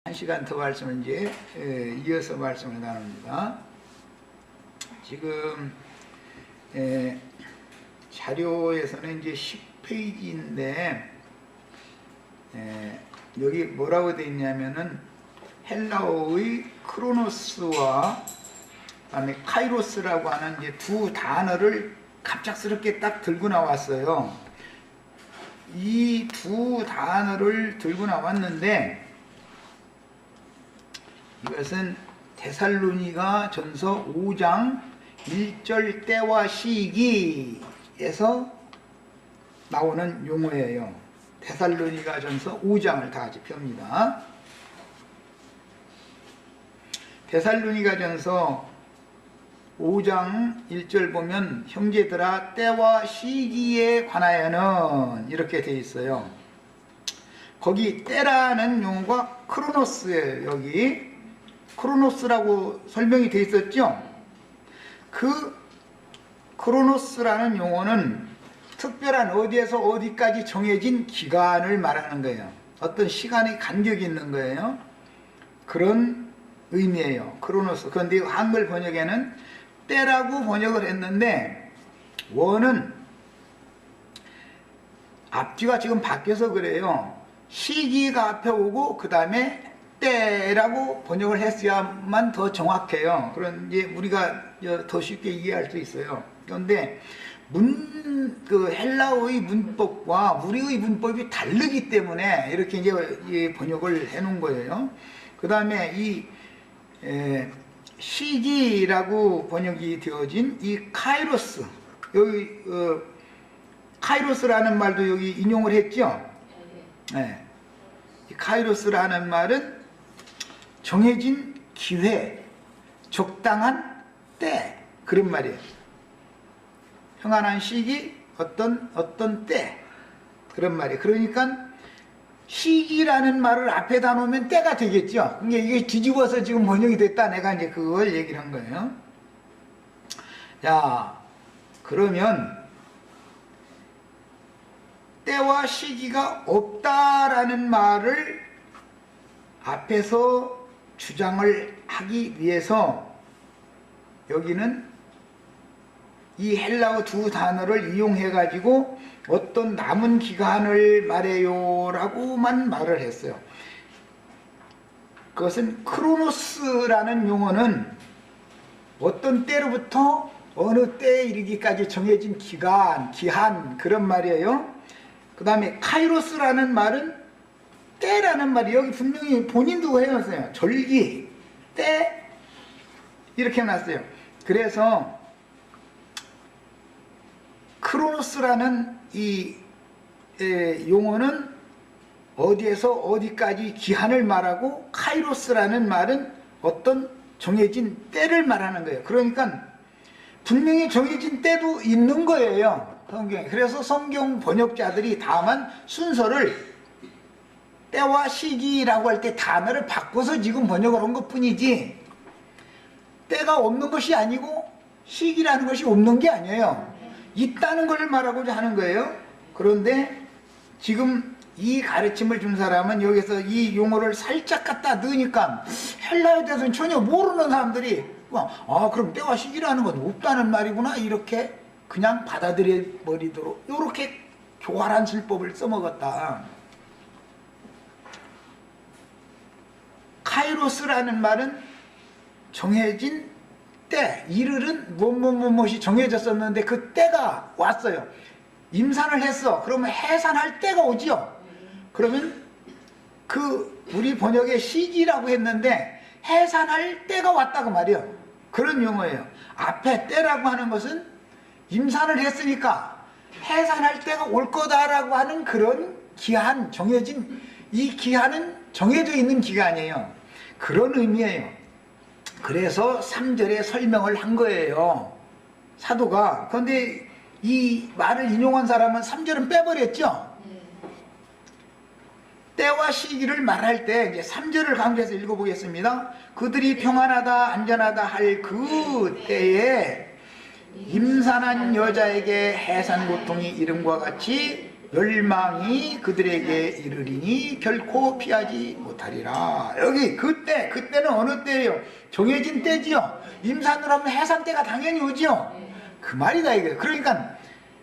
한 시간 더 말씀을 이제 이어서 말씀을 나눕니다. 지금 자료에서는 이제 10페이지인데 여기 뭐라고 되어 있냐면은 헬라어의 크로노스와 그다음에 카이로스라고 하는 이제 두 단어를 갑작스럽게 딱 들고 나왔어요. 이 두 단어를 들고 나왔는데 이것은 데살로니가 전서 5장 1절 때와 시기에서 나오는 용어예요. 데살로니가 전서 5장을 다 같이 펴니다. 데살로니가 전서 5장 1절 보면 형제들아 때와 시기에 관하여는 이렇게 되어 있어요. 거기 때라는 용어가 크로노스예요. 여기 크로노스라고 설명이 되어 있었죠. 그 크로노스라는 용어는 특별한 어디에서 어디까지 정해진 기간을 말하는 거예요. 어떤 시간의 간격이 있는 거예요. 그런 의미예요. 크로노스. 그런데 한글 번역에는 때라고 번역을 했는데 원은 앞뒤가 지금 바뀌어서 그래요. 시기가 앞에 오고 그 다음에 때라고 번역을 했어야만 더 정확해요. 그런데 우리가 더 쉽게 이해할 수 있어요. 그런데 헬라어의 문법과 우리의 문법이 다르기 때문에 이렇게 이제 번역을 해 놓은 거예요. 그 다음에 이 시기라고 번역이 되어진 이 카이로스, 여기 카이로스라는 말도 여기 인용을 했죠. 네. 이 카이로스라는 말은 정해진 기회, 적당한 때, 그런 말이에요. 평안한 시기, 어떤 때, 그런 말이에요. 그러니까 시기라는 말을 앞에다 놓으면 때가 되겠죠. 그러니까 이게 뒤집어서 지금 번역이 됐다. 내가 이제 그걸 얘기를 한 거예요. 자, 그러면 때와 시기가 없다라는 말을 앞에서 주장을 하기 위해서 여기는 이 헬라어 두 단어를 이용해 가지고 어떤 남은 기간을 말해요 라고만 말을 했어요. 그것은 크로노스라는 용어는 어떤 때로부터 어느 때에 이르기까지 정해진 기간, 기한, 그런 말이에요. 그 다음에 카이로스라는 말은 때라는 말이 여기 분명히 본인도 해놨어요. 절기, 때, 이렇게 해놨어요. 그래서 크로노스라는 이 용어는 어디에서 어디까지 기한을 말하고 카이로스라는 말은 어떤 정해진 때를 말하는 거예요. 그러니까 분명히 정해진 때도 있는 거예요. 성경에. 그래서 성경 번역자들이 다만 순서를 때와 시기라고 할 때 단어를 바꿔서 지금 번역을 한 것 뿐이지 때가 없는 것이 아니고 시기라는 것이 없는 게 아니에요. 있다는 걸 말하고자 하는 거예요. 그런데 지금 이 가르침을 준 사람은 여기서 이 용어를 살짝 갖다 넣으니까 헬라어에 대해서는 전혀 모르는 사람들이 그럼 때와 시기라는 건 없다는 말이구나 이렇게 그냥 받아들여 버리도록 이렇게 교활한 술법을 써먹었다. 카이로스라는 말은 정해진 때, 이르른 무엇이 정해졌었는데 그 때가 왔어요. 임산을 했어. 그러면 해산할 때가 오지요. 그러면 우리 번역에 시기라고 했는데 해산할 때가 왔다고 말이에요. 그런 용어예요. 앞에 때라고 하는 것은 임산을 했으니까 해산할 때가 올 거다라고 하는 그런 기한, 정해진, 이 기한은 정해져 있는 기간이에요. 그런 의미예요. 그래서 3절에 설명을 한 거예요. 사도가. 그런데 이 말을 인용한 사람은 3절은 빼버렸죠. 때와 시기를 말할 때 이제 3절을 강조해서 읽어보겠습니다. 그들이 평안하다 안전하다 할 그 때에 임산한 여자에게 해산 고통이 이름과 같이 멸망이 그들에게 이르리니 결코 피하지 못하리라. 여기 그때는 어느 때예요? 정해진 때지요. 임산을 하면 해산 때가 당연히 오지요. 그 말이다 이게. 그러니까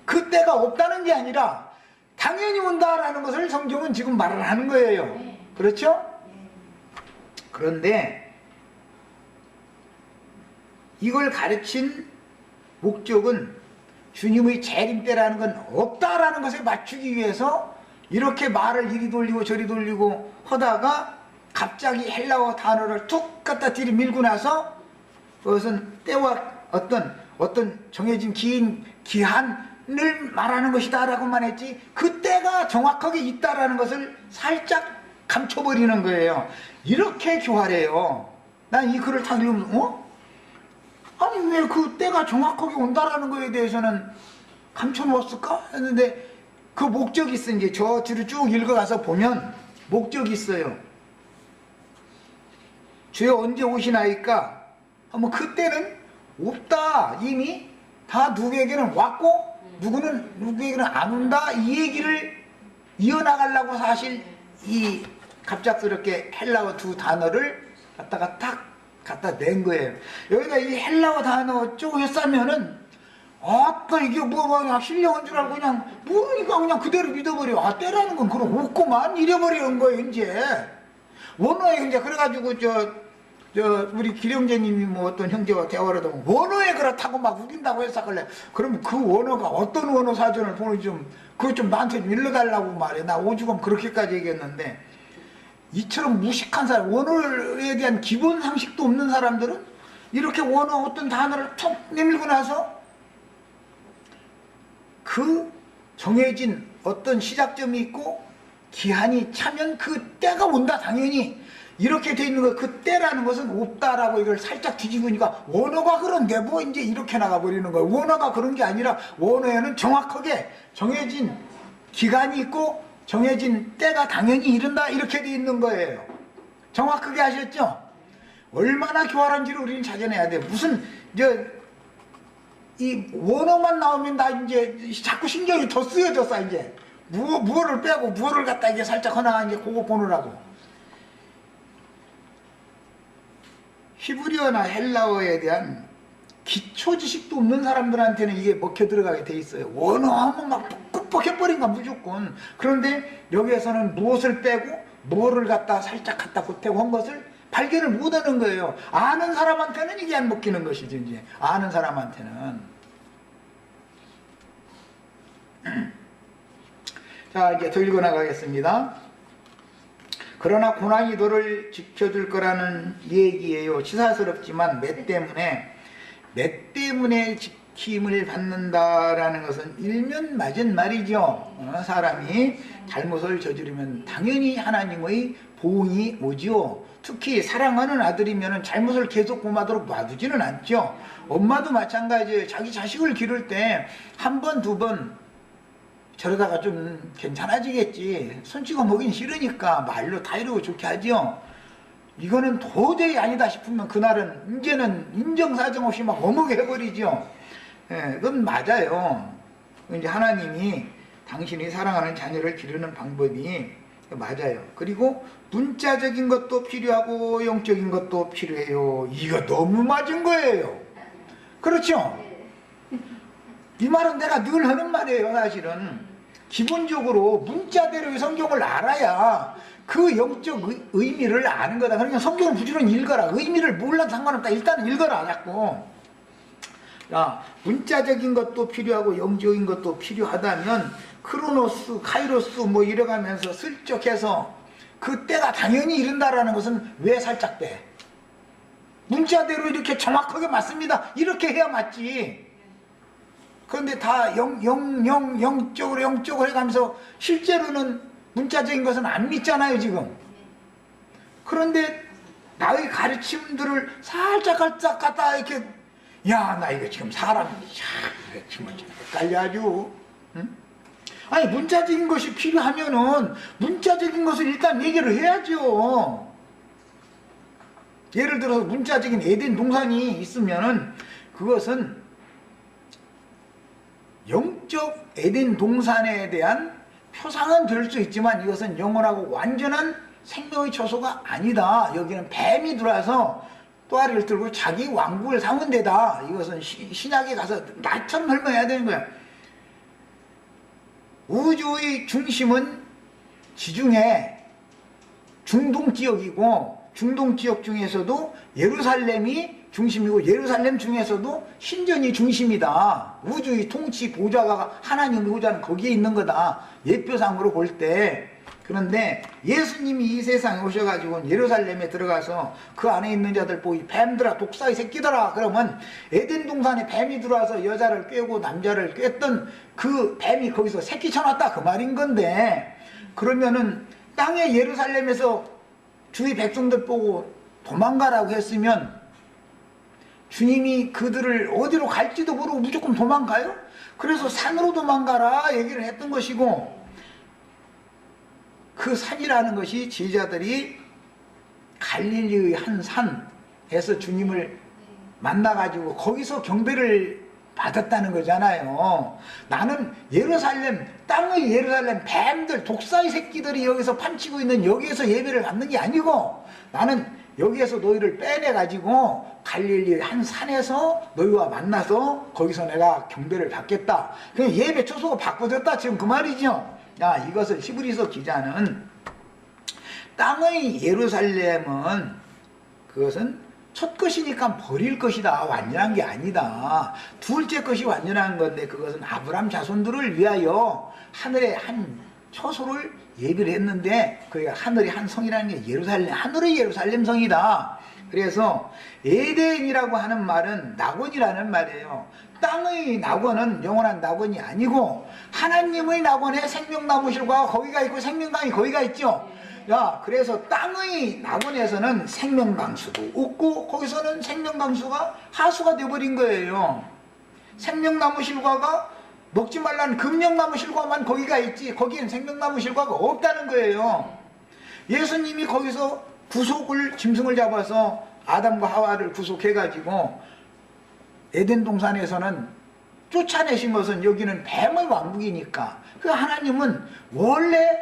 그 때가 없다는 게 아니라 당연히 온다라는 것을 성경은 지금 말을 하는 거예요. 그렇죠? 그런데 이걸 가르친 목적은 주님의 재림 때라는 건 없다라는 것에 맞추기 위해서 이렇게 말을 이리 돌리고 저리 돌리고 하다가 갑자기 헬라어 단어를 툭 갖다 들이밀고 나서 그것은 때와 어떤 정해진 기한을 말하는 것이다 라고만 했지 그 때가 정확하게 있다라는 것을 살짝 감춰버리는 거예요. 이렇게 교활해요. 난 이 글을 다 읽으면 아니 왜 그 때가 정확하게 온다라는 거에 대해서는 감춰놓았을까? 했는데 그 목적이 있어. 이제 저 뒤로 쭉 읽어가서 보면 목적이 있어요. 주여 언제 오시나이까? 뭐 그때는 없다. 이미 다 누구에게는 왔고 누구에게는 안 온다. 이 얘기를 이어나가려고 사실 이 갑작스럽게 헬라어 두 단어를 갖다가 탁 갖다 낸 거예요. 여기다 이 헬라어 단어 쪼개 싸면은 아따 이게 그냥 신령한 줄 알고 그냥 모르니까 그냥 그대로 믿어버려. 아 때라는 건 그럼 없구만 이래버리는 거예요. 이제 원어에 이제 그래가지고 저 우리 기령제님이 뭐 어떤 형제와 대화를 하다 보면 원어에 그렇다고 막 우긴다고 했었길래 그러면 그 원어가 어떤 원어 사전을 보는지 그거 좀 나한테 좀 일러달라고 말해. 나 오죽하면 그렇게까지 얘기했는데 이처럼 무식한 사람, 원어에 대한 기본 상식도 없는 사람들은 이렇게 원어 어떤 단어를 툭 내밀고 나서 그 정해진 어떤 시작점이 있고 기한이 차면 그 때가 온다 당연히 이렇게 돼 있는 거 그 때라는 것은 없다라고 이걸 살짝 뒤집으니까 원어가 그런데 뭐 이제 이렇게 나가버리는 거예요. 원어가 그런 게 아니라 원어에는 정확하게 정해진 기간이 있고 정해진 때가 당연히 이른다 이렇게 돼 있는 거예요. 정확하게 아셨죠? 얼마나 교활한지를 우리는 찾아내야 돼. 무슨 이 원어만 나오면 나 이제 자꾸 신경이 더 쓰여졌어. 이제 무어를 빼고 무어를 갖다 이게 살짝 하나 이제 그거 보느라고. 히브리어나 헬라어에 대한 기초 지식도 없는 사람들한테는 이게 먹혀 들어가게 돼 있어요. 원어하면 막 뻑뻑해버린가 무조건. 그런데 여기에서는 무엇을 빼고 뭐를 갖다 살짝 갖다 보태고 한 것을 발견을 못하는 거예요. 아는 사람한테는 이게 안 먹히는 것이지. 이제 아는 사람한테는. 자 이제 더 읽어나가겠습니다. 그러나 고난이 너를 지켜줄 거라는 얘기예요. 치사스럽지만 매 때문에 지킴을 받는다라는 것은 일면 맞은 말이죠. 사람이 잘못을 저지르면 당연히 하나님의 보응이 오죠. 특히 사랑하는 아들이면 잘못을 계속 범하도록 놔두지는 않죠. 엄마도 마찬가지예요. 자기 자식을 기를 때 한 번, 두 번 저러다가 좀 괜찮아지겠지. 손 찍어 먹긴 싫으니까 말로 다 이러고 좋게 하죠. 이거는 도저히 아니다 싶으면 그날은 이제는 인정사정 없이 막 어묵해버리죠. 예, 그건 맞아요. 이제 하나님이 당신이 사랑하는 자녀를 기르는 방법이 맞아요. 그리고 문자적인 것도 필요하고 영적인 것도 필요해요. 이거 너무 맞은 거예요. 그렇죠? 이 말은 내가 늘 하는 말이에요. 사실은 기본적으로 문자대로의 성경을 알아야 그 영적 의미를 아는 거다. 그러니까 성경을 부지런히 읽어라. 의미를 몰라도 상관없다. 일단은 읽어라 자꾸. 야, 문자적인 것도 필요하고 영적인 것도 필요하다면 크로노스, 카이로스 뭐 이래가면서 슬쩍 해서 그 때가 당연히 이른다라는 것은 왜 살짝 빼? 문자대로 이렇게 정확하게 맞습니다. 이렇게 해야 맞지. 그런데 다 영적으로 해가면서 실제로는 문자적인 것은 안 믿잖아요 지금. 그런데 나의 가르침들을 살짝 갖다 이렇게 야 나 이거 지금 사람이 정말 헷갈려 아주. 응? 아니 문자적인 것이 필요하면은 문자적인 것을 일단 얘기를 해야죠. 예를 들어서 문자적인 에덴 동산이 있으면은 그것은 영적 에덴 동산에 대한 표상은 될 수 있지만 이것은 영원하고 완전한 생명의 처소가 아니다. 여기는 뱀이 들어와서 또아리를 들고 자기 왕국을 삼은 데다. 이것은 신약에 가서 나처럼 설명해야 되는 거야. 우주의 중심은 지중해 중동 지역이고, 중동 지역 중에서도 예루살렘이 중심이고, 예루살렘 중에서도 신전이 중심이다. 우주의 통치 보좌가 하나님 보좌는 거기에 있는 거다. 예표상으로 볼 때. 그런데 예수님이 이 세상에 오셔가지고 예루살렘에 들어가서 그 안에 있는 자들 보이 뱀들아 독사의 새끼들아, 그러면 에덴 동산에 뱀이 들어와서 여자를 꿰고 남자를 꿰던 그 뱀이 거기서 새끼 쳐놨다 그 말인 건데, 그러면은 땅의 예루살렘에서 주의 백성들 보고 도망가라고 했으면 주님이 그들을 어디로 갈지도 모르고 무조건 도망가요? 그래서 산으로 도망가라 얘기를 했던 것이고, 그 산이라는 것이 제자들이 갈릴리의 한 산에서 주님을 만나가지고 거기서 경배를 받았다는 거잖아요. 나는 예루살렘, 땅의 예루살렘 뱀들, 독사의 새끼들이 여기서 판치고 있는 여기에서 예배를 받는 게 아니고, 나는 여기에서 너희를 빼내가지고 갈릴리의 한 산에서 너희와 만나서 거기서 내가 경배를 받겠다. 그냥 예배 초소가 바꿔졌다 지금 그 말이죠. 야, 이것을 히브리서 기자는 땅의 예루살렘은 그것은 첫 것이니까 버릴 것이다. 완전한 게 아니다. 둘째 것이 완전한 건데 그것은 아브라함 자손들을 위하여 하늘의 한 처소를 예비를 했는데, 그게 하늘의 한 성이라는 게 예루살렘, 하늘의 예루살렘 성이다. 그래서 에덴이라고 하는 말은 낙원이라는 말이에요. 땅의 낙원은 영원한 낙원이 아니고 하나님의 낙원에 생명나무실과 거기가 있고 생명강이 거기가 있죠. 야, 그래서 땅의 낙원에서는 생명강수도 없고 거기서는 생명강수가 하수가 되어버린 거예요. 생명나무 실과가 먹지 말라는 금령나무 실과만 거기가 있지, 거기엔 생명나무 실과가 없다는 거예요. 예수님이 거기서 구속을, 짐승을 잡아서 아담과 하와를 구속해가지고 에덴 동산에서는 쫓아내신 것은 여기는 뱀의 왕국이니까, 그 하나님은 원래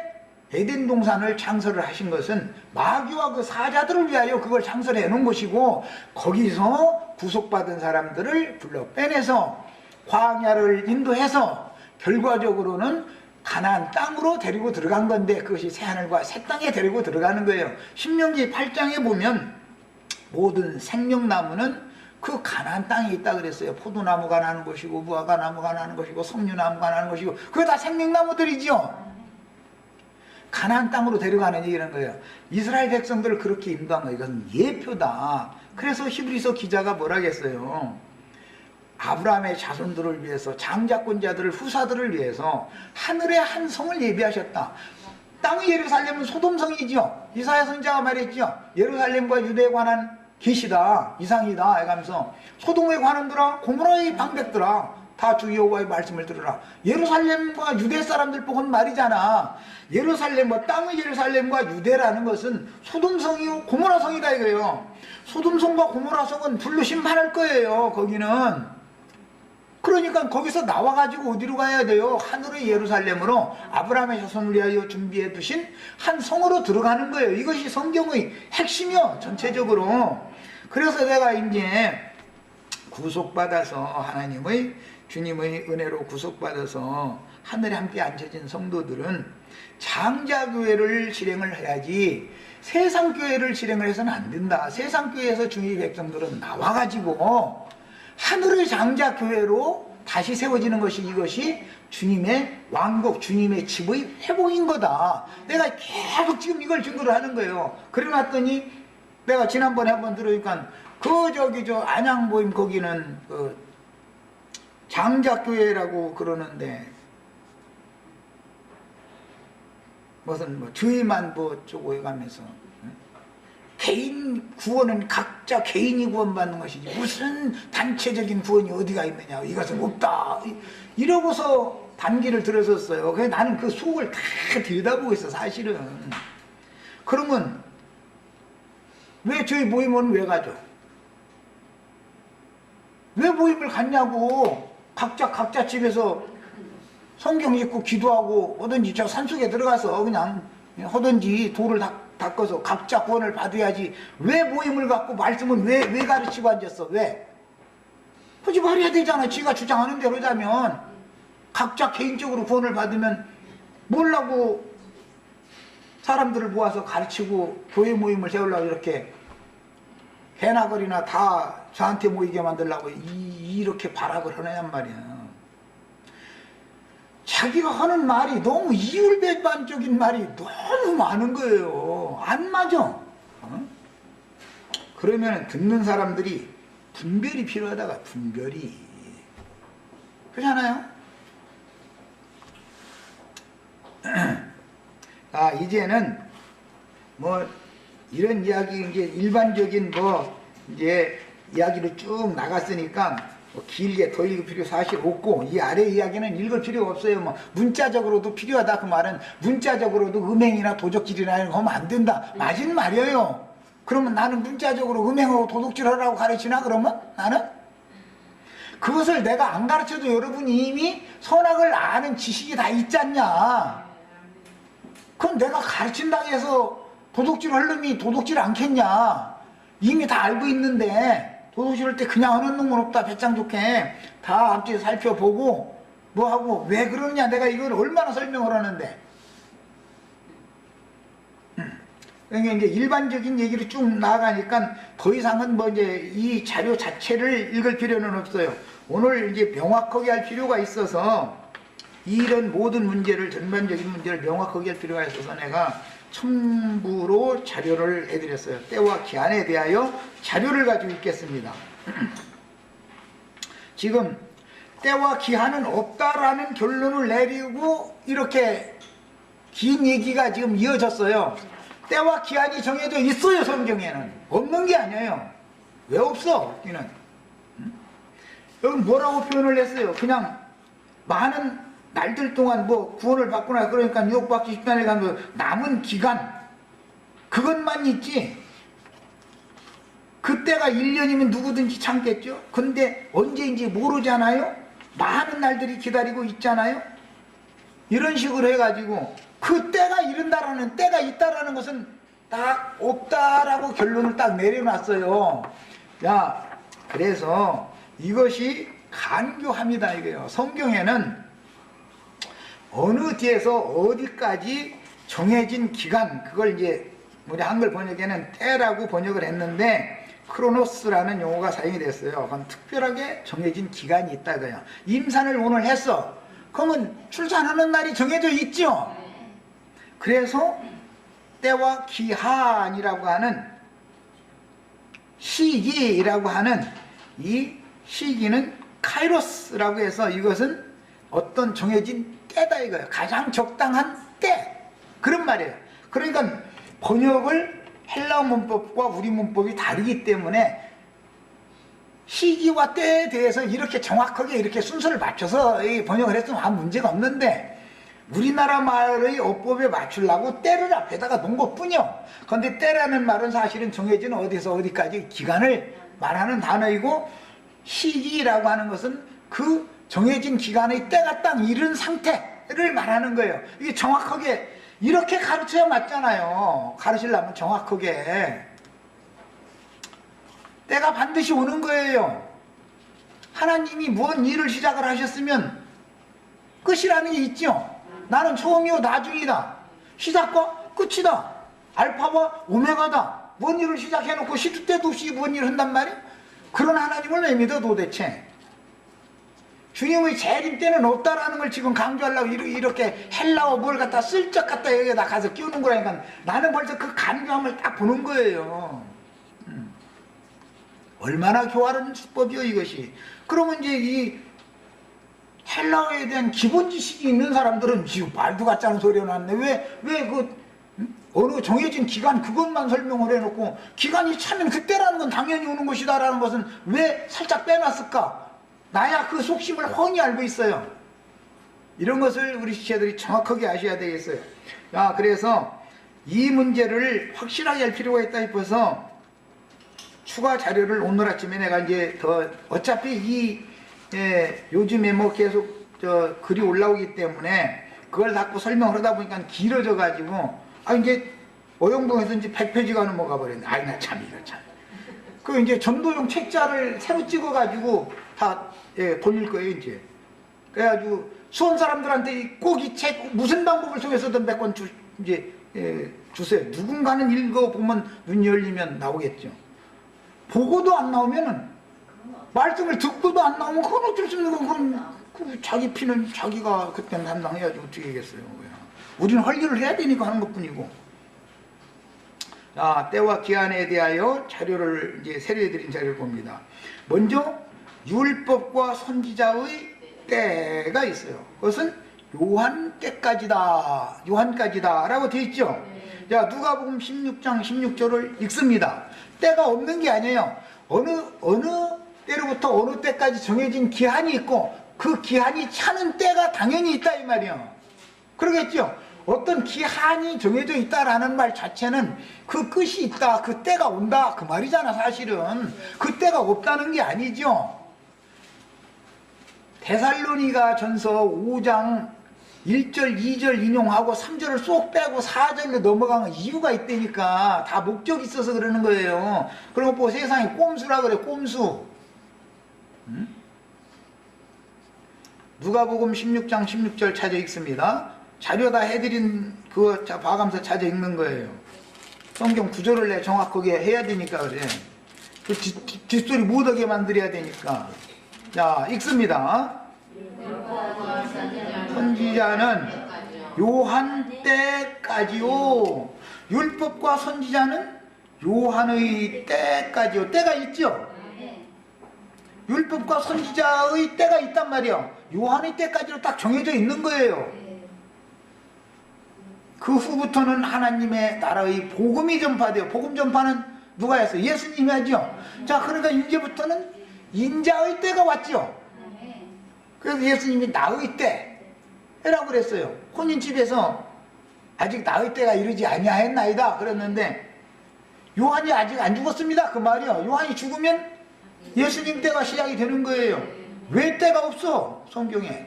에덴 동산을 창설을 하신 것은 마귀와 그 사자들을 위하여 그걸 창설해 놓은 것이고, 거기서 구속받은 사람들을 불러 빼내서 광야를 인도해서 결과적으로는 가나안 땅으로 데리고 들어간 건데, 그것이 새하늘과 새 땅에 데리고 들어가는 거예요. 신명기 8장에 보면 모든 생명나무는 그 가나안 땅에 있다 그랬어요. 포도나무가 나는 것이고 무화과 나무가 나는 것이고 석류나무가 나는 것이고, 그게 다 생명나무들이죠. 가나안 땅으로 데려가는 얘기라는 거예요. 이스라엘 백성들을 그렇게 인도한 거, 이건 예표다. 그래서 히브리서 기자가 뭐라겠어요? 아브라함의 자손들을 위해서, 장자권자들을, 후사들을 위해서 하늘의 한 성을 예비하셨다. 땅의 예루살렘은 소돔성이죠. 이사야 선지자가 말했죠. 예루살렘과 유대에 관한 계시다, 이상이다 해가면서 소돔에 관한들아, 고모라의 방백들아, 다 주 여호와의 말씀을 들으라. 예루살렘과 유대 사람들 보고는 말이잖아. 예루살렘과 땅의 예루살렘과 유대라는 것은 소돔성이요 고모라성이다 이거예요. 소돔성과 고모라성은 불로 심판할 거예요. 거기는. 그러니까 거기서 나와가지고 어디로 가야 돼요? 하늘의 예루살렘으로 아브라함의 자손을 위하여 준비해 두신 한 성으로 들어가는 거예요. 이것이 성경의 핵심이요, 전체적으로. 그래서 내가 이제 구속받아서, 하나님의 주님의 은혜로 구속받아서 하늘에 함께 앉혀진 성도들은 장자교회를 실행을 해야지 세상교회를 실행을 해서는 안 된다. 세상교회에서 주의 백성들은 나와가지고 하늘의 장자교회로 다시 세워지는 것이, 이것이 주님의 왕국, 주님의 집의 회복인 거다. 내가 계속 지금 이걸 증거를 하는 거예요. 그래 놨더니 내가 지난번에 한번 들으니까 저 안양보임 거기는 그 장자교회라고 그러는데 무슨 뭐 주의만 뭐 쪼고 해가면서 개인 구원은 각자 개인이 구원받는 것이지 무슨 단체적인 구원이 어디가 있느냐, 이것은 없다 이러고서 단기를 들었었어요. 그래서 나는 그 속을 다 들여다보고 있어 사실은. 그러면 왜 저희 모임은 왜 가죠? 왜 모임을 갔냐고. 각자 집에서 성경 읽고 기도하고 하든지 저 산속에 들어가서 그냥 하든지 돌을 닦아서 각자 구원을 받아야지. 왜 모임을 갖고 말씀은 왜 가르치고 앉았어? 왜? 하지 말아야 되잖아. 지가 주장하는 대로 자면 각자 개인적으로 구원을 받으면 뭐라고 사람들을 모아서 가르치고 교회 모임을 세우려고 이렇게 해나거리나 다 저한테 모이게 만들려고 이렇게 발악을 하느냔 말이야. 자기가 하는 말이 너무 이율배반적인 말이 너무 많은 거예요. 안 맞아. 그러면 듣는 사람들이 분별이 필요하다가 분별이. 그렇잖아요? 아, 이제는 뭐 이런 이야기 이제 일반적인 뭐 이제 이야기를 쭉 나갔으니까 뭐 길게 더 읽을 필요 사실 없고, 이 아래 이야기는 읽을 필요가 없어요. 뭐 문자적으로도 필요하다 그 말은, 문자적으로도 음행이나 도적질이나 이런 거 하면 안 된다 맞은 말이에요. 그러면 나는 문자적으로 음행하고 도둑질하라고 가르치나? 그러면 나는? 그것을 내가 안 가르쳐도 여러분이 이미 선악을 아는 지식이 다 있잖냐. 그럼 내가 가르친다고 해서 도둑질 할 놈이 도둑질 않겠냐. 이미 다 알고 있는데 도둑질 할 때 그냥 하는 놈은 없다. 배짱 좋게 다 앞뒤 살펴보고 뭐하고 왜 그러느냐. 내가 이걸 얼마나 설명을 하는데. 그러니까 이제 일반적인 얘기로 쭉 나아가니까 더 이상은 뭐 이제 이 자료 자체를 읽을 필요는 없어요. 오늘 이제 명확하게 할 필요가 있어서, 이런 모든 문제를, 전반적인 문제를 명확하게 할 필요가 있어서 내가 첨부로 자료를 해드렸어요. 때와 기한에 대하여 자료를 가지고 있겠습니다. 지금 때와 기한은 없다라는 결론을 내리고 이렇게 긴 얘기가 지금 이어졌어요. 때와 기한이 정해져 있어요. 성경에는. 없는 게 아니에요. 왜 없어? 없기는. 여기 뭐라고 표현을 했어요? 그냥 많은 날들 동안 뭐 구원을 받거나 그러니까 유혹받기 십단에 가면 남은 기간 그것만 있지. 그때가 1년이면 누구든지 참겠죠. 근데 언제인지 모르잖아요. 많은 날들이 기다리고 있잖아요. 이런 식으로 해가지고 그 때가 이른다라는, 때가 있다라는 것은 딱 없다라고 결론을 딱 내려놨어요. 야, 그래서 이것이 간교합니다 이거예요. 성경에는 어느 뒤에서 어디까지 정해진 기간, 그걸 이제 우리 한글 번역에는 때라고 번역을 했는데 크로노스라는 용어가 사용이 됐어요. 그건 특별하게 정해진 기간이 있다 이거야. 임산을 오늘 했어. 그러면 출산하는 날이 정해져 있죠. 그래서 때와 기한이라고 하는, 시기라고 하는 이 시기는 카이로스라고 해서 이것은 어떤 정해진 때다 이거예요. 가장 적당한 때, 그런 말이에요. 그러니까 번역을 헬라어 문법과 우리 문법이 다르기 때문에 시기와 때에 대해서 이렇게 정확하게 이렇게 순서를 맞춰서 번역을 했으면 아무 문제가 없는데, 우리나라 말의 어법에 맞추려고 때를 앞에다가 놓은 것뿐이요. 그런데 때라는 말은 사실은 정해진 어디서 어디까지 기간을 말하는 단어이고, 시기라고 하는 것은 그 정해진 기간의 때가 딱 이른 상태를 말하는 거예요. 이게 정확하게 이렇게 가르쳐야 맞잖아요. 가르치려면 정확하게 때가 반드시 오는 거예요. 하나님이 뭔 일을 시작을 하셨으면 끝이라는 게 있죠. 나는 처음이요 나중이다. 시작과 끝이다. 알파와 오메가다. 뭔 일을 시작해놓고 시도 때도 없이 뭔 일을 한단 말이야? 그런 하나님을 왜 믿어 도대체? 주님의 재림 때는 없다라는 걸 지금 강조하려고 이렇게 헬라어 뭘 갖다 슬쩍 갖다 여기다 가서 끼우는 거라니까. 나는 벌써 그 간교함을 딱 보는 거예요. 얼마나 교활한 수법이요 이것이. 그러면 이제 이 헬라어에 대한 기본 지식이 있는 사람들은 지금 말도 같지 않은 소리가 났네. 왜 그 어느 정해진 기간 그것만 설명을 해놓고, 기간이 차면 그때라는 건 당연히 오는 것이다라는 것은 왜 살짝 빼놨을까? 나야 그 속심을 훤히 알고 있어요. 이런 것을 우리 지체들이 정확하게 아셔야 되겠어요. 야, 그래서 이 문제를 확실하게 할 필요가 있다 싶어서 추가 자료를 오늘 아침에 내가 이제 더, 어차피 요즘에 뭐 계속 글이 올라오기 때문에 그걸 자꾸 설명을 하다 보니까 길어져 가지고 이제 어영동에서 이제 100페이지가 넘어가 버렸네. 나 참 이거 참. 그 이제 전도용 책자를 새로 찍어 가지고 다 돌릴 거예요 이제. 그래가지고 수원 사람들한테 꼭 이 책 무슨 방법을 통해서든 몇 권 주세요. 누군가는 읽어보면 눈이 열리면 나오겠죠. 보고도 안 나오면은 말씀을 듣고도 안 나오면 그건 어쩔 수 없는 거. 그건 자기 피는 자기가 그때 담당해야지 어떻게 하겠어요. 우리는 할 일을 해야 되니까 하는 것뿐이고. 자, 때와 기한에 대하여 자료를 이제 세례해드린 자료를 봅니다. 먼저 율법과 선지자의 때가 있어요. 그것은 요한 때까지다, 요한까지다 라고 되어 있죠. 자, 누가복음 16장 16절을 읽습니다. 때가 없는 게 아니에요. 어느 때로부터 어느 때까지 정해진 기한이 있고 그 기한이 차는 때가 당연히 있다 이 말이에요. 그러겠죠. 어떤 기한이 정해져 있다라는 말 자체는 그 끝이 있다, 그 때가 온다 그 말이잖아. 사실은 그 때가 없다는 게 아니죠. 데살로니가 전서 5장 1절 2절 인용하고 3절을 쏙 빼고 4절로 넘어가는 이유가 있다니까. 다 목적이 있어서 그러는 거예요. 그리고 뭐 세상에 꼼수라 그래. 꼼수. 누가복음 16장 16절 찾아 읽습니다. 자료 다 해드린 그거 봐가면서 찾아 읽는 거예요. 성경 구조를 내 정확하게 해야 되니까 그래. 그 뒷소리 못하게 만들어야 되니까. 자, 읽습니다. 선지자는 요한 때까지요. 율법과 선지자는 요한의 때까지요. 때가 있죠. 율법과 선지자의 때가 있단 말이에요. 요한의 때까지로 딱 정해져 있는 거예요. 그 후부터는 하나님의 나라의 복음이 전파돼요. 복음 전파는 누가 했어요? 예수님이 하죠. 자, 그러니까 이제부터는 인자의 때가 왔죠. 그래서 예수님이 나의 때라고 그랬어요. 혼인집에서 아직 나의 때가 이르지 아니하였나이다 그랬는데 요한이 아직 안 죽었습니다 그 말이요. 요한이 죽으면 예수님 때가 시작이 되는 거예요. 왜 때가 없어? 성경에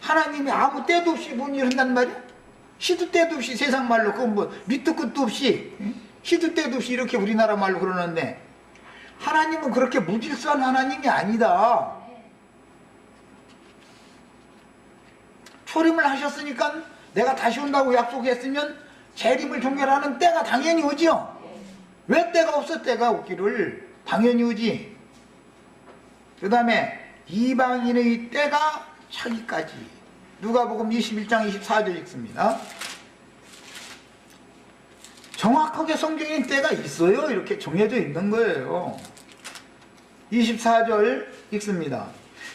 하나님이 아무 때도 없이 뭔 일을 한단 말이야. 시도 때도 없이 세상 말로 그건 뭐 밑도 끝도 없이 시도 때도 없이 이렇게 우리나라 말로 그러는데 하나님은 그렇게 무질서한 하나님이 아니다. 초림을 하셨으니까 내가 다시 온다고 약속했으면 재림을 종결하는 때가 당연히 오지요. 왜 때가 없어? 때가 없기를 당연히 오지. 그 다음에 이방인의 때가 차기까지. 누가복음 21장 24절 읽습니다. 정확하게 성경에 때가 있어요. 이렇게 정해져 있는 거예요. 24절 읽습니다.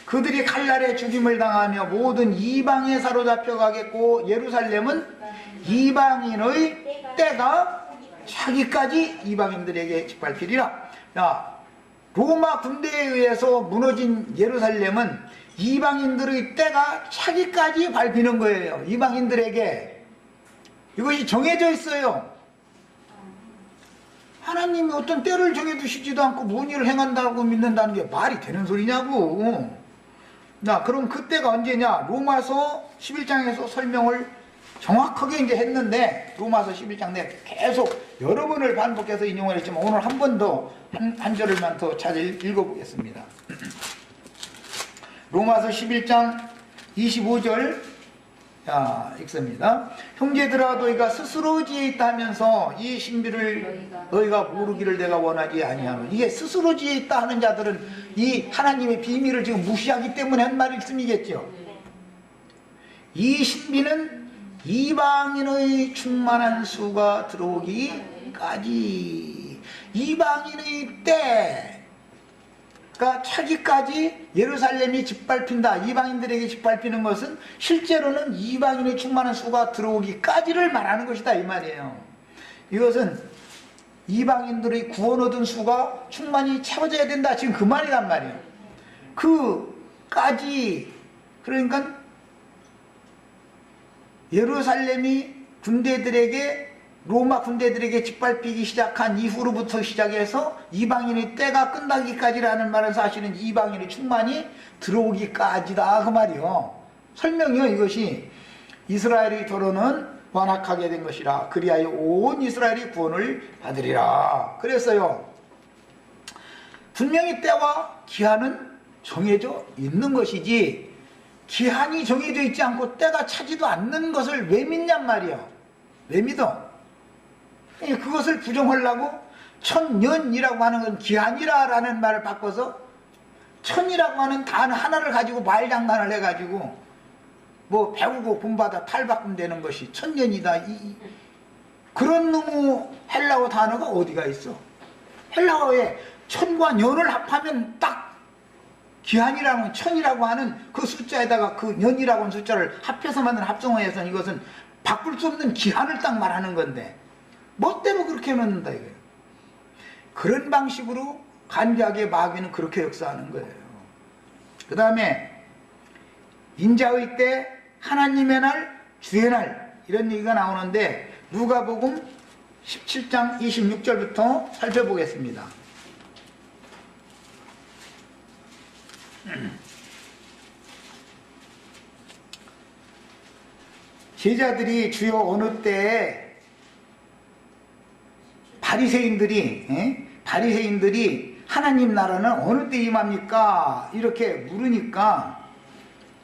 그들이 칼날에 죽임을 당하며 모든 이방에 사로잡혀 가겠고 예루살렘은 이방인의 때가 차기까지 이방인들에게 짓밟히리라. 자, 로마 군대에 의해서 무너진 예루살렘은 이방인들의 때가 차기까지 밟히는 거예요. 이방인들에게. 이것이 정해져 있어요. 하나님이 어떤 때를 정해두시지도 않고 뭔 일을 행한다고 믿는다는 게 말이 되는 소리냐고. 자, 그럼 그때가 언제냐? 로마서 11장에서 설명을 정확하게 이제 했는데 로마서 11장 내 계속 여러 번을 반복해서 인용을 했지만 오늘 한 번 더 한 절을만 더 찾아 읽어보겠습니다. 로마서 11장 25절 읽습니다. 형제들아 너희가 스스로 지혜 있다 하면서 이 신비를 너희가 모르기를 내가 원하지 아니하노. 이게 스스로 지혜 있다 하는 자들은 이 하나님의 비밀을 지금 무시하기 때문에 한 말씀이겠죠. 이 신비는 이방인의 충만한 수가 들어오기까지. 이방인의 때가 차기까지 예루살렘이 짓밟힌다. 이방인들에게 짓밟히는 것은 실제로는 이방인의 충만한 수가 들어오기까지를 말하는 것이다 이 말이에요. 이것은 이방인들의 구원 얻은 수가 충만히 채워져야 된다 지금 그 말이란 말이에요. 그까지. 그러니까 예루살렘이 군대들에게 로마 군대들에게 짓밟히기 시작한 이후로부터 시작해서 이방인의 때가 끝나기까지라는 말은 사실은 이방인의 충만이 들어오기까지다 그 말이요. 설명이요. 이것이 이스라엘의 도로는 완악하게 된 것이라 그리하여 온 이스라엘이 구원을 받으리라 그랬어요. 분명히 때와 기한은 정해져 있는 것이지 기한이 정해져 있지 않고 때가 차지도 않는 것을 왜 믿냔 말이야. 왜 믿어? 그것을 부정하려고 천년이라고 하는 건 기한이라는 말을 바꿔서 천이라고 하는 단어 하나를 가지고 말장난을 해가지고 뭐 배우고 공부하다 탈바꿈 되는 것이 천년이다. 그런 놈의 헬라어 단어가 어디가 있어? 헬라어에 천과 년을 합하면 딱 기한이라는 천이라고 하는 그 숫자에다가 그 년이라고 하는 숫자를 합해서 만든 합성어에서는 이것은 바꿀 수 없는 기한을 딱 말하는 건데 멋대로 그렇게 해놓는다 이거예요. 그런 방식으로 간략하게 마귀는 그렇게 역사하는 거예요. 그 다음에 인자의 때, 하나님의 날, 주의 날 이런 얘기가 나오는데 누가복음 17장 26절부터 살펴보겠습니다. 제자들이 주여 어느 때에 바리새인들이 하나님 나라는 어느 때 임합니까? 이렇게 물으니까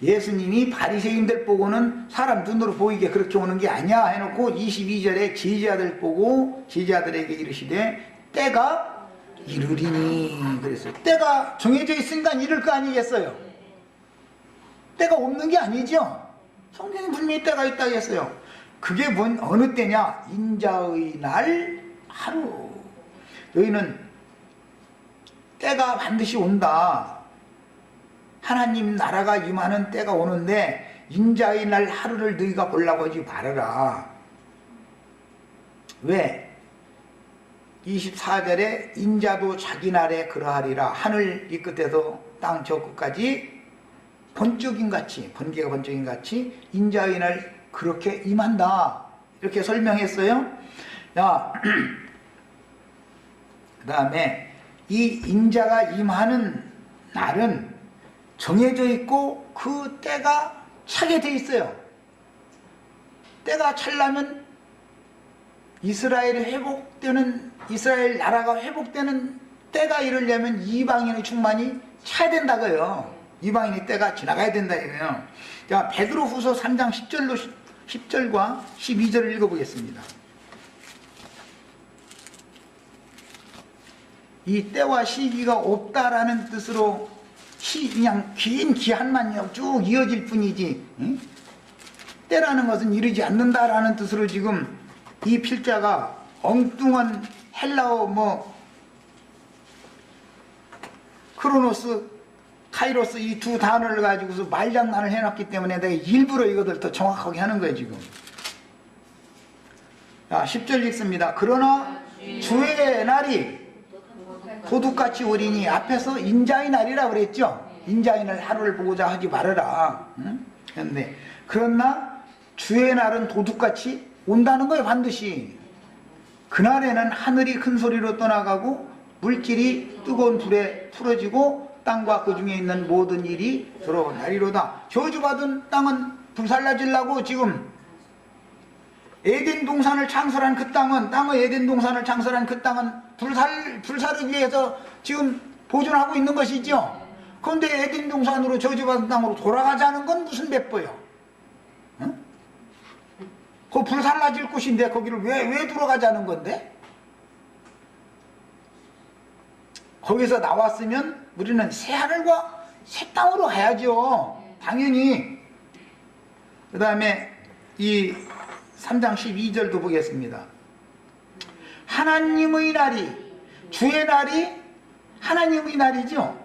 예수님이 바리새인들 보고는 사람 눈으로 보이게 그렇게 오는 게 아니야 해놓고 22절에 제자들 보고 제자들에게 이르시되 때가 이르리니 그랬어요. 때가 정해져 있으니까 이를 거 아니겠어요? 때가 없는 게 아니죠. 성경에 분명히 때가 있다고 했어요. 그게 어느 때냐? 인자의 날 하루. 너희는 때가 반드시 온다. 하나님 나라가 임하는 때가 오는데 인자의 날 하루를 너희가 보려고 하지 말아라. 왜? 24절에 인자도 자기 날에 그러하리라. 하늘 이 끝에서 땅 저 끝까지 번쩍인같이 번개가 번쩍인같이 인자의 날 그렇게 임한다. 이렇게 설명했어요. 자, 그 다음에 이 인자가 임하는 날은 정해져 있고 그 때가 차게 돼 있어요. 때가 찰려면 이스라엘 나라가 회복되는 때가 이르려면 이방인의 충만이 차야 된다고요. 이방인의 때가 지나가야 된다 이거예요. 자, 베드로후서 3장 10절과 12절을 읽어보겠습니다. 이 때와 시기가 없다라는 뜻으로 그냥 긴 기한만 쭉 이어질 뿐이지 때라는 것은 이르지 않는다라는 뜻으로 지금 이 필자가 엉뚱한 헬라어 크로노스 카이로스 이 두 단어를 가지고서 말장난을 해놨기 때문에 내가 일부러 이것을 더 정확하게 하는 거예요 지금. 자, 10절 읽습니다. 그러나 주의 날이 도둑같이 오리니 앞에서 인자의 날이라고 그랬죠. 인자의 날 하루를 보고자 하지 말아라. 그런데 그러나 주의 날은 도둑같이 온다는 거예요. 반드시. 그날에는 하늘이 큰 소리로 떠나가고 물질이 뜨거운 불에 풀어지고 땅과 그 중에 있는 모든 일이 드러나리로다. 저주받은 땅은 불살라지려고 지금 에덴 동산을 창설한 그 땅의 에덴 동산을 창설한 그 땅은 불사르기 위해서 지금 보존하고 있는 것이죠. 그런데 에덴 동산으로 저주받은 땅으로 돌아가자는 건 무슨 배포요? 응? 그 불살라질 곳인데 거기를 왜 돌아가자는 건데? 거기서 나왔으면 우리는 새 하늘과 새 땅으로 가야죠. 당연히. 그 다음에 이 3장 12절도 보겠습니다. 하나님의 날이 주의 날이 하나님의 날이죠.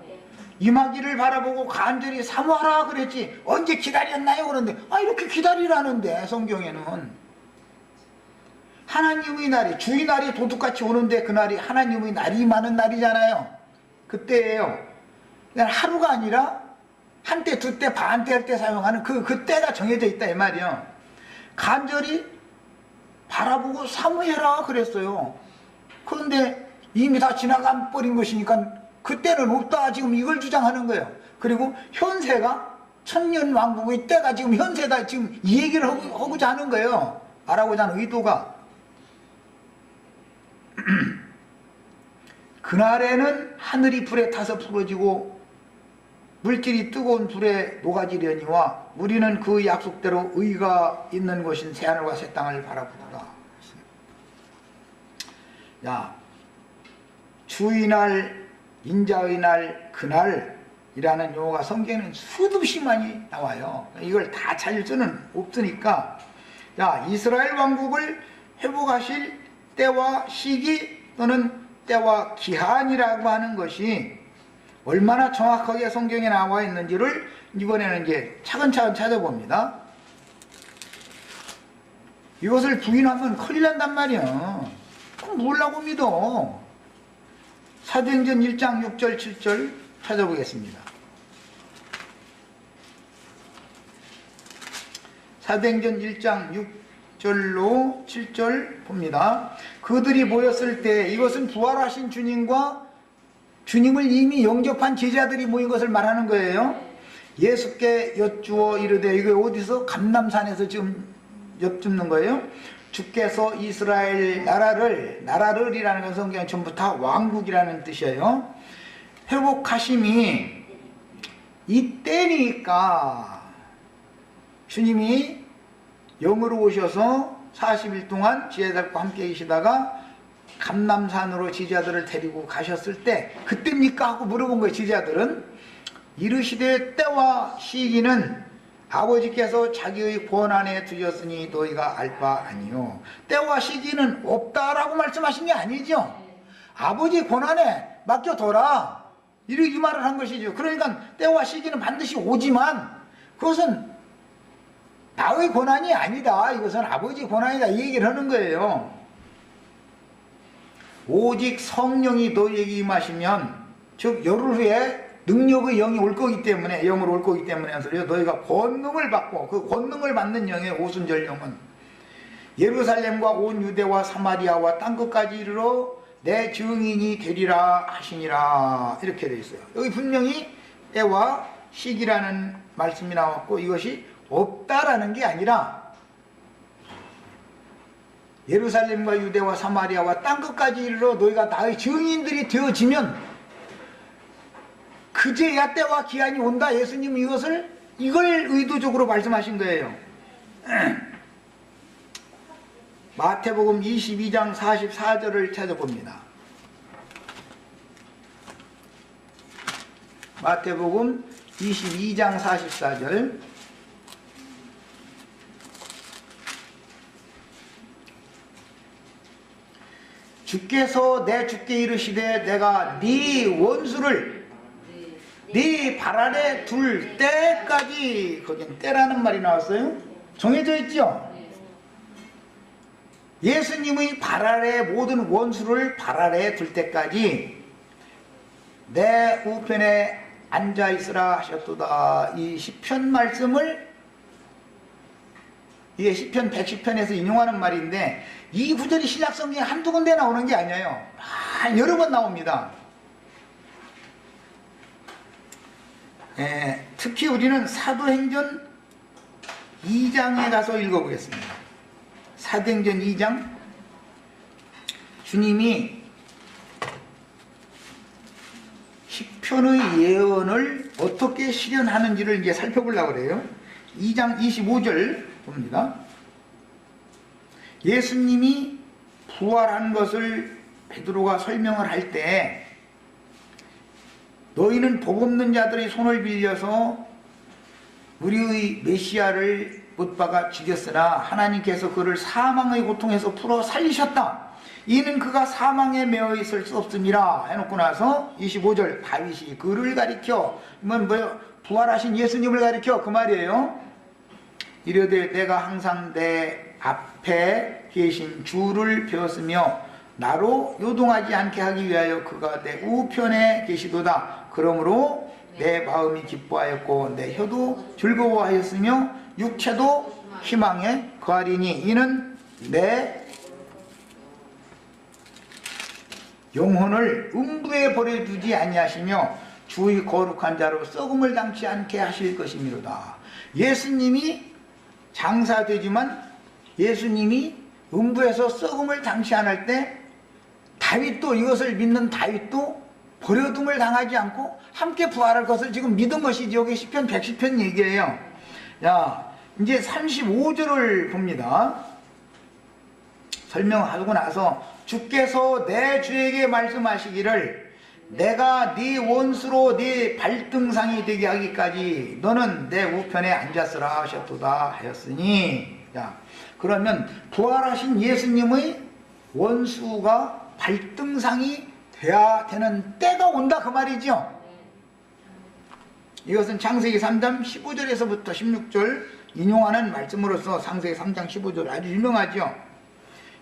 임하기를 바라보고 간절히 사모하라 그랬지 언제 기다렸나요? 그런데 이렇게 기다리라는데 성경에는 하나님의 날이 주의 날이 도둑같이 오는데 그 날이 하나님의 날이 임하는 날이잖아요. 그때예요. 하루가 아니라 한때 두때 반때 할 때 사용하는 그 때가 정해져 있다 이 말이요. 간절히 바라보고 사모해라 그랬어요. 그런데 이미 다 지나가 버린 것이니까 그때는 없다 지금 이걸 주장하는 거예요. 그리고 현세가 천년 왕국의 때가 지금 현세다. 지금 이 얘기를 하고자 하는 거예요. 말하고자 하는 의도가. 그날에는 하늘이 불에 타서 부러지고 물질이 뜨거운 불에 녹아지려니와 우리는 그 약속대로 의가 있는 곳인 새하늘과 새 땅을 바라보도다. 야, 주의 날, 인자의 날, 그날이라는 용어가 성경에는 수도 없이 많이 나와요. 이걸 다 찾을 수는 없으니까, 자, 이스라엘 왕국을 회복하실 때와 시기 또는 때와 기한이라고 하는 것이 얼마나 정확하게 성경에 나와 있는지를 이번에는 이제 차근차근 찾아봅니다. 이것을 부인하면 큰일 난단 말이야. 그럼 뭘라고 믿어? 사도행전 1장 6절 7절 찾아보겠습니다. 사도행전 1장 6절로 7절 봅니다. 그들이 모였을 때, 이것은 부활하신 주님과 주님을 이미 영접한 제자들이 모인 것을 말하는 거예요. 예수께 여쭈어 이르되, 이거 어디서? 감람산에서 지금 여쭙는 거예요. 주께서 이스라엘 나라를이라는 건 성경에 전부 다 왕국이라는 뜻이에요. 회복하심이 이때니까 주님이 영으로 오셔서 40일 동안 제자들과 함께 계시다가 감람산으로 제자들을 데리고 가셨을 때 그때입니까? 하고 물어본 거예요. 제자들은 이르시되 때와 시기는 아버지께서 자기의 권한에 두셨으니 너희가 알 바 아니요. 때와 시기는 없다라고 말씀하신 게 아니죠. 아버지 권한에 맡겨둬라, 이 말을 한 것이죠. 그러니까 때와 시기는 반드시 오지만 그것은 나의 권한이 아니다, 이것은 아버지 권한이다, 이 얘기를 하는 거예요. 오직 성령이 너희에게 임하시면, 즉 열흘 후에 능력의 영이 올 거기 때문에, 영으로 올 거기 때문에 너희가 권능을 받고, 그 권능을 받는 영의 오순절 영은 예루살렘과 온 유대와 사마리아와 땅끝까지 이르러 내 증인이 되리라 하시니라, 이렇게 되어 있어요. 여기 분명히 때와 시기라는 말씀이 나왔고, 이것이 없다라는 게 아니라 예루살렘과 유대와 사마리아와 땅끝까지 이르러 너희가 나의 증인들이 되어지면 그제야 때와 기한이 온다. 예수님은 이걸 의도적으로 말씀하신 거예요. 마태복음 22장 44절을 찾아봅니다. 마태복음 22장 44절. 주께서 내 주께 이르시되 내가 네 원수를 네 발 아래 둘 때까지, 거긴 때라는 말이 나왔어요. 정해져 있죠. 예수님의 발 아래 모든 원수를 발 아래 둘 때까지 내 우편에 앉아 있으라 하셨도다. 이 시편 말씀을, 이게 시편 110편에서 인용하는 말인데, 이 구절이 신약 성경에 한두 군데 나오는 게 아니에요. 여러 번 나옵니다. 특히 우리는 사도행전 2장에 가서 읽어보겠습니다. 사도행전 2장, 주님이 시편의 예언을 어떻게 실현하는지를 이제 살펴보려고 그래요. 2장 25절 봅니다. 예수님이 부활한 것을 베드로가 설명을 할 때, 너희는 복 없는 자들의 손을 빌려서 우리의 메시아를 못 박아 죽였으나 하나님께서 그를 사망의 고통에서 풀어 살리셨다. 이는 그가 사망에 매어 있을 수 없음이라 해놓고 나서 25절, 다윗이 그를 가리켜, 이건 뭐예요? 부활하신 예수님을 가리켜, 그 말이에요. 이르되 내가 항상 내 앞에 계신 주를 배웠으며 나로 요동하지 않게 하기 위하여 그가 내 우편에 계시도다. 그러므로 내 마음이 기뻐하였고 내 혀도 즐거워하였으며 육체도 희망에 거하리니 이는 내 영혼을 음부에 버려두지 아니하시며 주의 거룩한 자로 썩음을 당치 않게 하실 것이미로다. 예수님이 장사되지만 예수님이 음부에서 썩음을 당치 않을 때 다윗도, 이것을 믿는 다윗도 버려둠을 당하지 않고 함께 부활할 것을 지금 믿은 것이지. 여기 시편 110편 얘기예요. 자, 이제 35절을 봅니다. 설명하고 나서 주께서 내 주에게 말씀하시기를 내가 네 원수로 네 발등상이 되게 하기까지 너는 내 우편에 앉았으라 하셨도다 하였으니. 자, 그러면 부활하신 예수님의 원수가 발등상이 돼야 되는 때가 온다 그 말이죠. 이것은 창세기 3장 15절에서부터 16절 인용하는 말씀으로서 창세기 3장 15절 아주 유명하죠.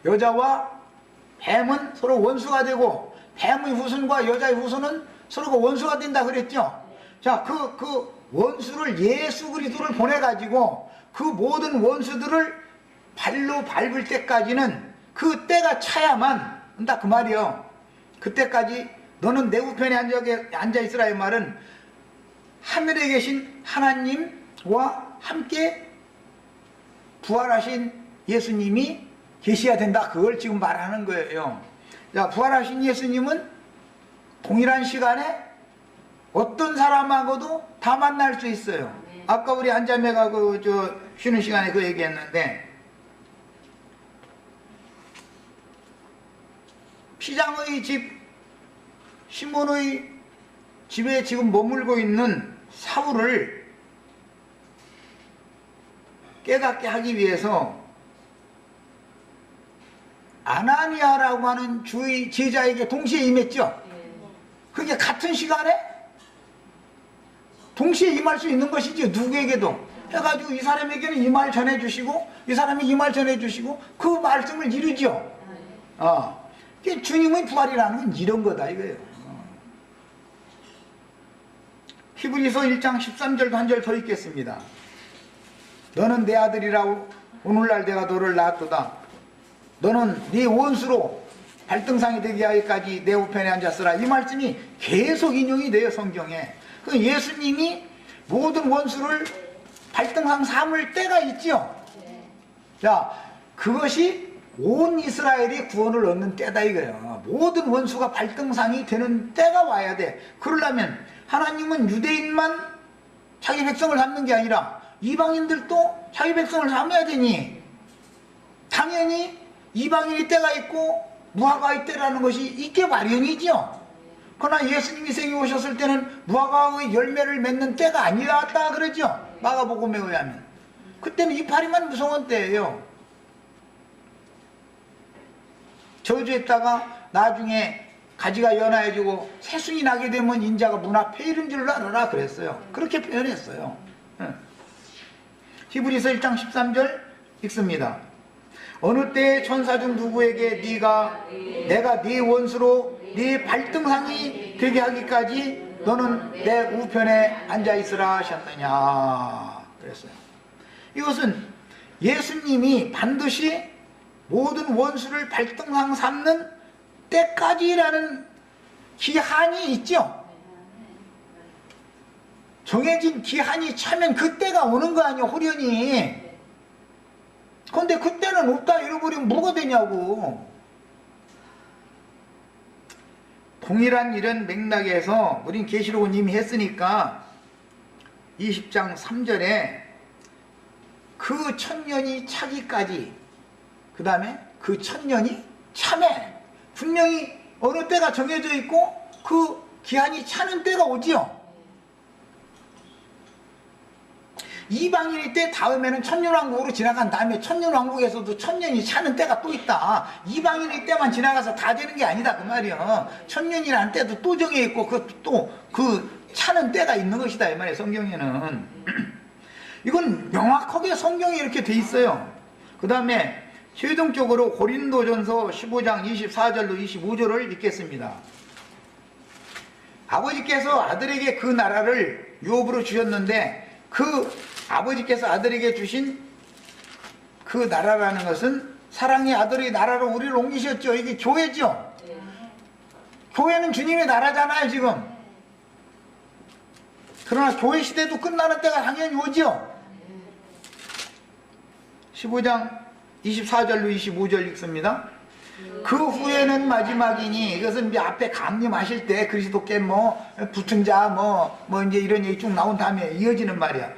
여자와 뱀은 서로 원수가 되고 뱀의 후손과 여자의 후손은 서로가 원수가 된다 그랬죠. 자, 그 원수를 예수 그리스도를 보내가지고 그 모든 원수들을 발로 밟을 때까지는 그 때가 차야만 한다 그 말이요. 그때까지 너는 내 우편에 앉아있으라. 이 말은 하늘에 계신 하나님과 함께 부활하신 예수님이 계셔야 된다. 그걸 지금 말하는 거예요. 자, 부활하신 예수님은 동일한 시간에 어떤 사람하고도 다 만날 수 있어요. 아까 우리 한자매가 쉬는 시간에 그 얘기했는데, 피장의 집 시몬의 집에 지금 머물고 있는 사울을 깨닫게 하기 위해서 아나니아라고 하는 주의 제자에게 동시에 임했죠. 그게 같은 시간에 동시에 임할 수 있는 것이죠. 누구에게도 해가지고 이 사람에게는 이 말 전해주시고 이 사람이 이 말 전해주시고 그 말씀을 이루죠. 주님의 부활이라는 건 이런 거다 이거예요. 히브리서 1장 13절도 한 절 더 읽겠습니다. 너는 내 아들이라고 오늘날 내가 너를 낳았도다. 너는 네 원수로 발등상이 되게 하기까지 내 우편에 앉았으라. 이 말씀이 계속 인용이 돼요 성경에. 그 예수님이 모든 원수를 발등상 삼을 때가 있죠. 자, 그것이 온 이스라엘이 구원을 얻는 때다 이거예요. 모든 원수가 발등상이 되는 때가 와야 돼. 그러려면 하나님은 유대인만 자기 백성을 삼는 게 아니라 이방인들도 자기 백성을 삼아야 되니 당연히 이방인의 때가 있고 무화과의 때라는 것이 있게 마련이죠. 그러나 예수님이 생에 오셨을 때는 무화과의 열매를 맺는 때가 아니었다 그러죠. 마가복음에 의하면 그때는 이파리만 무성한 때예요. 저주했다가 나중에 가지가 연하여지고 새순이 나게 되면 인자가 문 앞에 이른 줄 알아라 그랬어요. 그렇게 표현했어요. 히브리서 1장 13절 읽습니다. 어느 때에 천사 중 누구에게 내가 네 원수로 네 발등상이 되게 하기까지 너는 내 우편에 앉아있으라 하셨느냐 그랬어요. 이것은 예수님이 반드시 모든 원수를 발등상 삼는 때까지라는 기한이 있죠. 정해진 기한이 차면 그때가 오는 거 아니에요 호련히. 그런데 그때는 없다 잃어버리면 뭐가 되냐고. 동일한 이런 맥락에서 우린 계시록은 이미 했으니까 20장 3절에 그 천년이 차기까지 그 다음에 그 천년이 차매 분명히 어느 때가 정해져 있고 그 기한이 차는 때가 오지요. 이방인의 때 다음에는 천년왕국으로 지나간 다음에 천년왕국에서도 천년이 차는 때가 또 있다. 이방인의 때만 지나가서 다 되는 게 아니다 그 말이야. 천년이라는 때도 또 정해 있고 그 차는 때가 있는 것이다 이 말이에요 성경에는. 이건 명확하게 성경에 이렇게 돼 있어요. 그 다음에 최종적으로 고린도전서 15장 24절로 25절을 읽겠습니다. 아버지께서 아들에게 그 나라를 유업으로 주셨는데 그 아버지께서 아들에게 주신 그 나라라는 것은 사랑의 아들의 나라로 우리를 옮기셨죠. 이게 교회죠. 교회는 주님의 나라잖아요 지금. 그러나 교회 시대도 끝나는 때가 당연히 오죠. 15장 24절로 25절 읽습니다. 그 후에는 마지막이니, 이것은 이제 앞에 강림하실 때 그리스도께 뭐 붙은 자 뭐 이제 이런 얘기 쭉 나온 다음에 이어지는 말이야.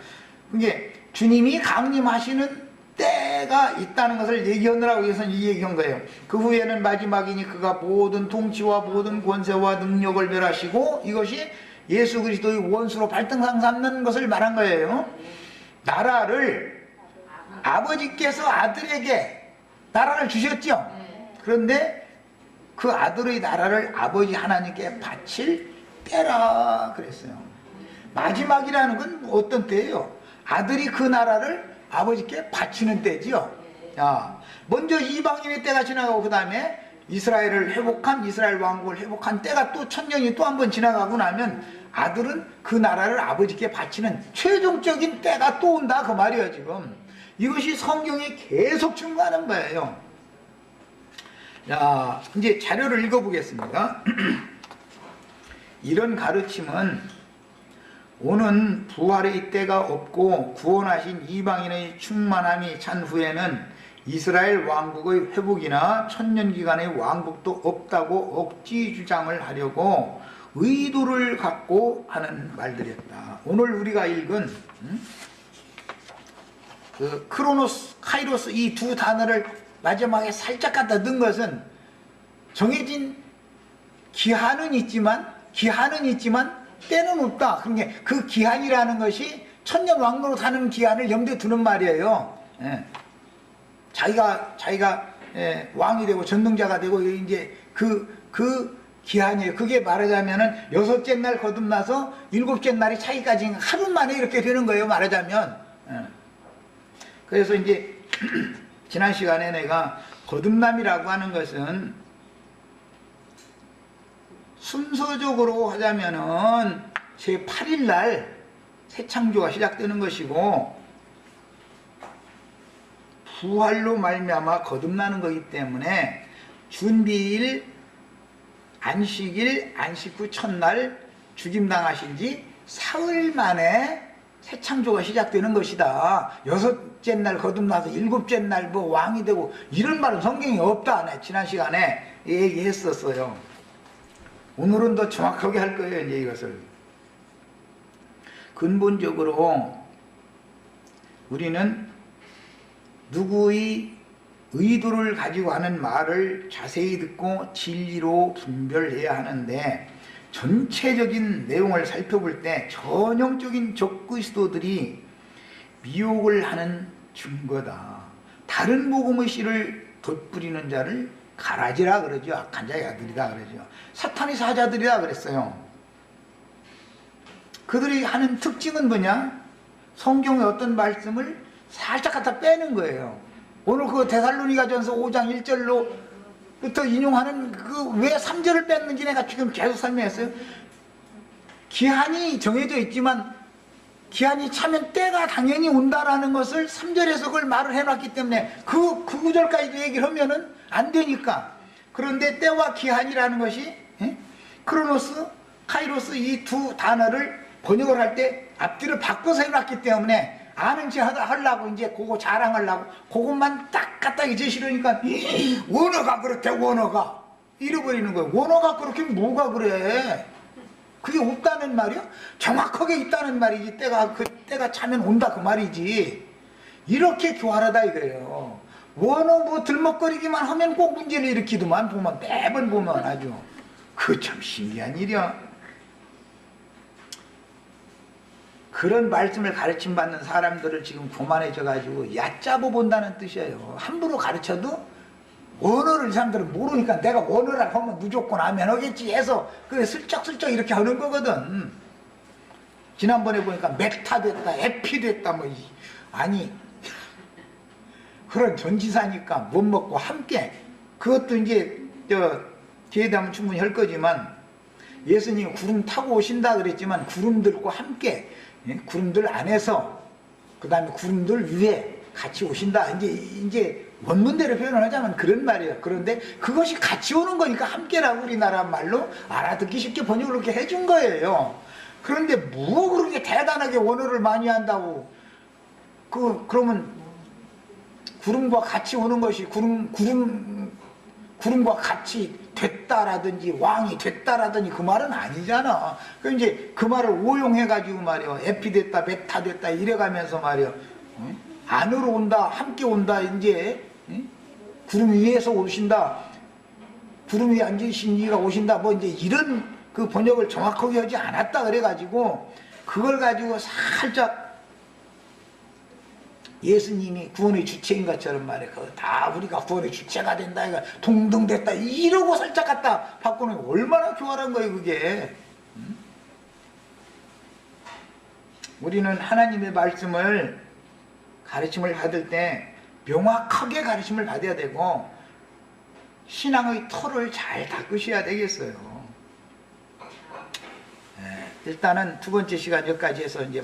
이게 주님이 강림하시는 때가 있다는 것을 얘기하느라고 위해서 이 얘기한 거예요. 그 후에는 마지막이니 그가 모든 통치와 모든 권세와 능력을 멸하시고, 이것이 예수 그리스도의 원수로 발등상 삼는 것을 말한 거예요. 나라를 아버지께서 아들에게 나라를 주셨죠. 그런데 그 아들의 나라를 아버지 하나님께 바칠 때라 그랬어요. 마지막이라는 건 어떤 때예요? 아들이 그 나라를 아버지께 바치는 때지요. 먼저 이방인의 때가 지나가고 그 다음에 이스라엘 왕국을 회복한 때가 또 천년이 또 한 번 지나가고 나면 아들은 그 나라를 아버지께 바치는 최종적인 때가 또 온다 그 말이에요. 지금 이것이 성경에 계속 증거하는 거예요. 자, 이제 자료를 읽어보겠습니다. 이런 가르침은 오는 부활의 때가 없고 구원하신 이방인의 충만함이 찬 후에는 이스라엘 왕국의 회복이나 천년기간의 왕국도 없다고 억지 주장을 하려고 의도를 갖고 하는 말들이었다. 오늘 우리가 읽은 그 크로노스, 카이로스 이 두 단어를 마지막에 살짝 갖다 넣은 것은 정해진 기한은 있지만 때는 없다. 그러니까 그 기한이라는 것이 천년 왕노로 사는 기한을 염두에 두는 말이에요. 자기가 왕이 되고 전능자가 되고 이제 그 기한이에요. 그게 말하자면은 6째 날 거듭나서 7째 날이 차기까지 하루 만에 이렇게 되는 거예요. 말하자면. 그래서 이제 지난 시간에 내가 거듭남이라고 하는 것은 순서적으로 하자면은 제8일 날 새 창조가 시작되는 것이고, 부활로 말미암아 거듭나는 것이기 때문에 준비일, 안식일, 안식 후 첫날 죽임당하신 지 사흘 만에 새 창조가 시작되는 것이다. 6째 날 거듭나서 7째 날 뭐 왕이 되고 이런 말은 성경에 없다. 지난 시간에 얘기했었어요. 오늘은 더 정확하게 할 거예요. 이제 이것을 근본적으로 우리는 누구의 의도를 가지고 하는 말을 자세히 듣고 진리로 분별해야 하는데, 전체적인 내용을 살펴볼 때 전형적인 적그리스도들이 미혹을 하는 증거다. 다른 복음의 씨를 덧뿌리는 자를 가라지라 그러죠. 악한 자의 아들이다 그러죠. 사탄의 사자들이라 그랬어요. 그들이 하는 특징은 뭐냐? 성경의 어떤 말씀을 살짝 갖다 빼는 거예요. 오늘 그 데살로니가전서 5장 1절로부터 인용하는 그 왜 3절을 뺐는지 내가 지금 계속 설명했어요. 기한이 정해져 있지만 기한이 차면 때가 당연히 온다라는 것을 3절에서 그걸 말을 해놨기 때문에 그 구절까지도 얘기를 하면은 안 되니까. 그런데 때와 기한이라는 것이 크로노스, 카이로스 이 두 단어를 번역을 할 때 앞뒤를 바꿔서 해놨기 때문에 아는 체 하려고 이제 그거 자랑하려고 그것만 딱 갖다 제시하니까 원어가 그렇대. 원어가 잃어버리는 거예요. 원어가 그렇게 뭐가 그래? 그게 없다는 말이야? 정확하게 있다는 말이지. 때가 차면 온다 그 말이지. 이렇게 교활하다 이거예요. 원어 뭐 들먹거리기만 하면 꼭 문제를 일으키더만. 보면 매번 보면 아주 그 참 신기한 일이야. 그런 말씀을 가르침받는 사람들을 지금 교만해져가지고 얕잡아 본다는 뜻이에요. 함부로 가르쳐도 원어를 이 사람들은 모르니까 내가 원어라고 하면 무조건 아멘 하겠지 해서 그래 슬쩍슬쩍 이렇게 하는 거거든. 지난번에 보니까 메타 됐다, 에피 됐다 뭐 아니 그런 전지사니까 못 먹고 함께 그것도 이제 뒤에 되면 충분히 할 거지만 예수님이 구름 타고 오신다 그랬지만 구름들과 함께 구름들 안에서 그 다음에 구름들 위에 같이 오신다. 이제 원문대로 표현을 하자면 그런 말이에요. 그런데 그것이 같이 오는 거니까 함께라고 우리나라 말로 알아듣기 쉽게 번역을 그렇게 해준 거예요. 그런데 뭐 그렇게 대단하게 원어를 많이 한다고. 그러면 구름과 같이 오는 것이 구름과 같이 됐다라든지 왕이 됐다라든지 그 말은 아니잖아. 그 이제 그 말을 오용해가지고 말이야. 에피 됐다, 베타 됐다 이래가면서 말이야. 안으로 온다, 함께 온다, 이제. 구름 위에서 오신다. 구름 위에 앉으신 이가 오신다. 뭐 이제 이런 그 번역을 정확하게 하지 않았다 그래가지고 그걸 가지고 살짝 예수님이 구원의 주체인 것처럼 말해. 다 우리가 구원의 주체가 된다. 이거 동등됐다. 이러고 살짝 갖다 바꾸는 게 얼마나 교활한 거예요, 그게. 우리는 하나님의 말씀을 가르침을 받을 때 명확하게 가르침을 받아야 되고 신앙의 털을 잘 닦으셔야 되겠어요. 일단은 두 번째 시간 여기까지 해서 이제